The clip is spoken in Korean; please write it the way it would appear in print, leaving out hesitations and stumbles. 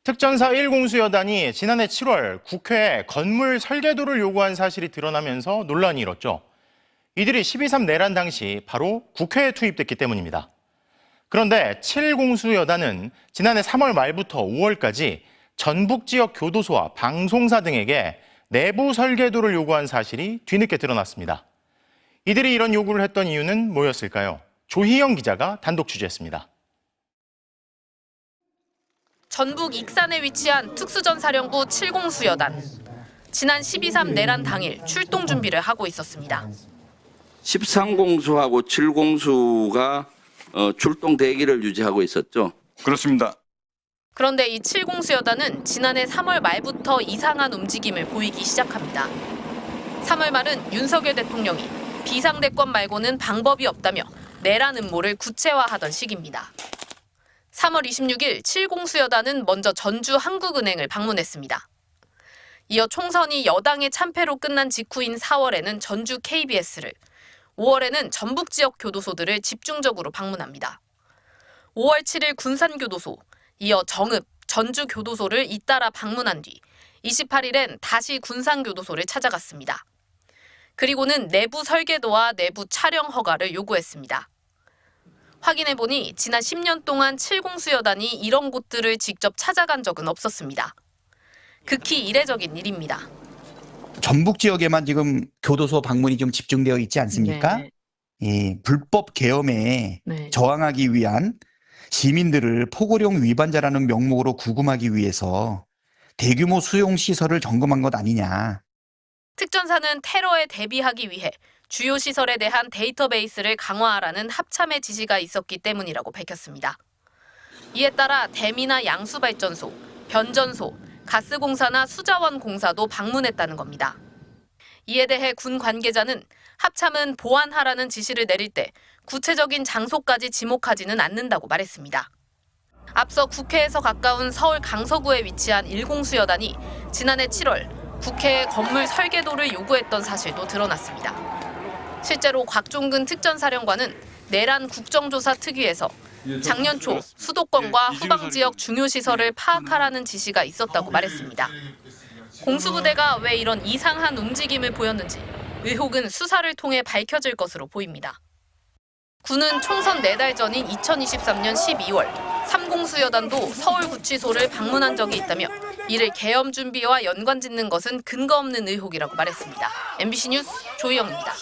특전사 1공수여단이 지난해 7월 국회에 건물 설계도를 요구한 사실이 드러나면서 논란이 일었죠. 이들이 12.3 내란 당시 바로 국회에 투입됐기 때문입니다. 그런데 7공수여단은 지난해 3월 말부터 5월까지 전북 지역 교도소와 방송사 등에게 내부 설계도를 요구한 사실이 뒤늦게 드러났습니다. 이들이 이런 요구를 했던 이유는 뭐였을까요? 조희영 기자가 단독 취재했습니다. 전북 익산에 위치한 특수전사령부 7공수여단. 지난 12.3 내란 당일 출동 준비를 하고 있었습니다. 13공수하고 7공수가 출동 대기를 유지하고 있었죠. 그렇습니다. 그런데 이 7공수여단은 지난해 3월 말부터 이상한 움직임을 보이기 시작합니다. 3월 말은 윤석열 대통령이 비상대권 말고는 방법이 없다며 내란 음모를 구체화하던 시기입니다. 3월 26일 7공수여단은 먼저 전주 한국은행을 방문했습니다. 이어 총선이 여당의 참패로 끝난 직후인 4월에는 전주 KBS를, 5월에는 전북 지역 교도소들을 집중적으로 방문합니다. 5월 7일 군산교도소, 이어 정읍, 전주교도소를 잇따라 방문한 뒤 28일엔 다시 군산교도소를 찾아갔습니다. 그리고는 내부 설계도와 내부 촬영 허가를 요구했습니다. 확인해보니 지난 10년 동안 7공수여단이 이런 곳들을 직접 찾아간 적은 없었습니다. 극히 이례적인 일입니다. 전북 지역에만 지금 교도소 방문이 좀 집중되어 있지 않습니까? 네. 이 불법 계엄에 네. 저항하기 위한 시민들을 포고령 위반자라는 명목으로 구금하기 위해서 대규모 수용 시설을 점검한 것 아니냐. 특전사는 테러에 대비하기 위해 주요 시설에 대한 데이터베이스를 강화하라는 합참의 지시가 있었기 때문이라고 밝혔습니다. 이에 따라 댐이나 양수발전소, 변전소, 가스공사나 수자원 공사도 방문했다는 겁니다. 이에 대해 군 관계자는 합참은 보완하라는 지시를 내릴 때 구체적인 장소까지 지목하지는 않는다고 말했습니다. 앞서 국회에서 가까운 서울 강서구에 위치한 1공수여단이 지난해 7월 국회에 건물 설계도를 요구했던 사실도 드러났습니다. 실제로 곽종근 특전사령관은 내란 국정조사 특위에서 작년 초 수도권과 후방 지역 중요 시설을 파악하라는 지시가 있었다고 말했습니다. 공수부대가 왜 이런 이상한 움직임을 보였는지 의혹은 수사를 통해 밝혀질 것으로 보입니다. 군은 총선 4달 전인 2023년 12월 3공수여단도 서울구치소를 방문한 적이 있다며 이를 계엄 준비와 연관짓는 것은 근거 없는 의혹이라고 말했습니다. MBC 뉴스 조희영입니다.